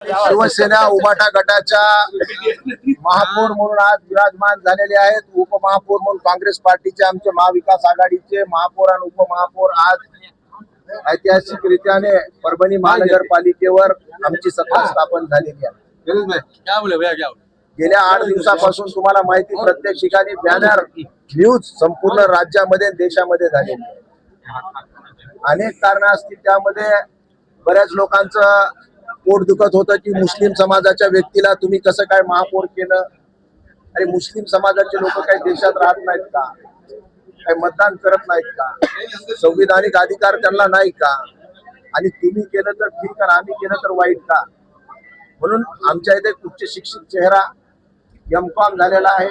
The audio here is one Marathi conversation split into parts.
शिवसेना उबाटा गटाच्या महापौर म्हणून आज विराजमान झालेले आहेत. उपमहापौर म्हणून काँग्रेस पार्टीचे आमचे महाविकास आघाडीचे महापौर आणि उपमहापौर आज ऐतिहासिकरित्याने परभणी महानगरपालिकेवर आमची सत्ता स्थापन झालेली आहे. गेल्या 8 दिवसापासून तुम्हाला माहिती प्रत्येक ठिकाणी बॅनर न्यूज संपूर्ण राज्यामध्ये देशामध्ये झालेली आहे. अनेक कारण असतील, त्यामध्ये बऱ्याच लोकांचं पोट दुखत होतं की मुस्लिम समाजाच्या व्यक्तीला तुम्ही कसं काय महापौर केलं. अरे मुस्लिम समाजाचे लोक काही देशात राहत नाहीत का? काही मतदान करत नाहीत का? संविधानिक अधिकार त्यांना नाही का? आणि तुम्ही केलं तर ठीक आणि आम्ही केलं तर वाईट का? म्हणून आमच्या इथे उच्च शिक्षित चेहरा एम.कॉम झालेला आहे,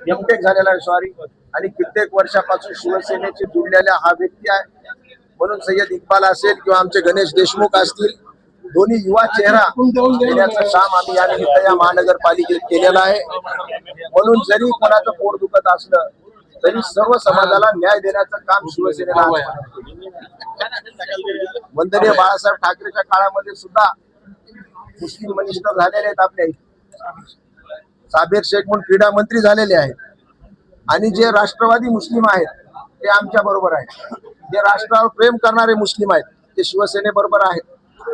एम.टेक झालेला आहे सॉरी, आणि कित्येक वर्षापासून शिवसेनेचे जुळलेला हा व्यक्ती आहे. म्हणून सय्यद इक्बाल असेल किंवा आमचे गणेश देशमुख असतील, दोन्ही युवा चेहरा देण्याचं काम आम्ही या निमित्त या महानगरपालिकेत केलेलं आहे. म्हणून जरी कोणाचं पोट दुखत असलं तरी सर्व समाजाला न्याय देण्याचं काम शिवसेनेला वंदनीय बाळासाहेब ठाकरेच्या काळामध्ये सुद्धा मुस्लिम मिनिस्टर झालेले आहेत. आपल्या साबेर शेख म्हणून क्रीडा मंत्री झालेले आहेत. आणि जे राष्ट्रवादी मुस्लिम आहेत ते आमच्या बरोबर आहेत. जे राष्ट्रावर प्रेम करणारे मुस्लिम आहेत ते शिवसेनेबरोबर आहेत.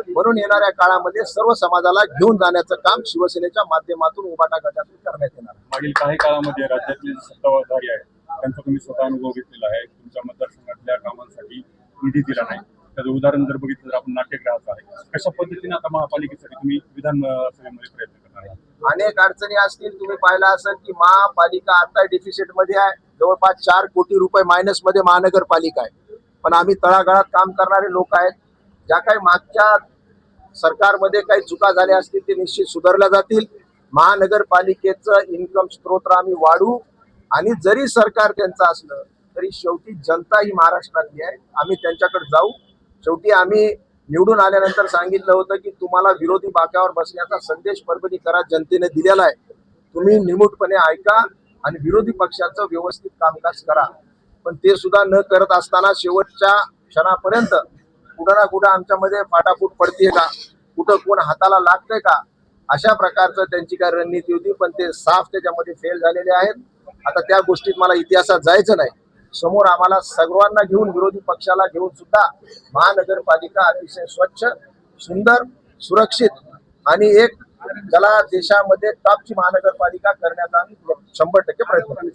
म्हणून येणाऱ्या काळामध्ये सर्व समाजाला घेऊन जाण्याचं काम शिवसेनेच्या माध्यमातून उबाटा गटातून करण्यात येणार. मागील काही काळामध्ये राज्यातले सत्ताधारी आहेत त्यांचा तुम्ही स्वतः अनुभव घेतलेला आहे. तुमच्या मतदारसंघातल्या कामांसाठी निधी दिला नाही. त्याचं उदाहरण जर बघितलं तर आपण नाट्यगृहाचं आहे. कशा पद्धतीने आता महापालिकेसाठी तुम्ही विधानसभेमध्ये प्रयत्न करणार आहात? अनेक अडचणी असतील. तुम्ही पाहिलं असेल की महापालिका आता डिफिसिट मध्ये आहे. जवळपास 4 कोटी रुपये मायनस मध्ये महानगरपालिका आहे. पण आम्ही तळागाळात काम करणारे लोक आहेत. ज्या काही मागच्या सरकारमध्ये काही चुका झाल्या असतील ते निश्चित सुधारल्या जातील. महानगरपालिकेचं इन्कम स्त्रोत आम्ही वाढवू. आणि जरी सरकार त्यांचं असलं तरी शेवटी जनता ही महाराष्ट्रातली आहे. आम्ही त्यांच्याकडे जाऊ. शेवटी आम्ही निवडून आल्यानंतर सांगितलं होतं की तुम्हाला विरोधी बाकावर बसण्याचा संदेश परभणीकरात जनतेने दिलेला आहे. तुम्ही निमूटपणे ऐका आणि विरोधी पक्षाचं व्यवस्थित कामकाज करा. पण ते सुद्धा न करत असताना शेवटच्या क्षणापर्यंत कुठं ना कुठं आमच्यामध्ये फाटाफूट पडते का, कुठं कोण हाताला लागतंय का, अशा प्रकारचं त्यांची काय रणनीती होती. पण ते साफ त्याच्यामध्ये फेल झालेले आहेत. आता त्या गोष्टीत मला इतिहासात जायचं नाही. समोर आम्हाला सर्वांना घेऊन विरोधी पक्षाला घेऊन सुद्धा महानगरपालिका अतिशय स्वच्छ, सुंदर, सुरक्षित आणि एक ज्याला देशामध्ये टॉपची महानगरपालिका करण्याचा आम्ही 100% प्रयत्न करू.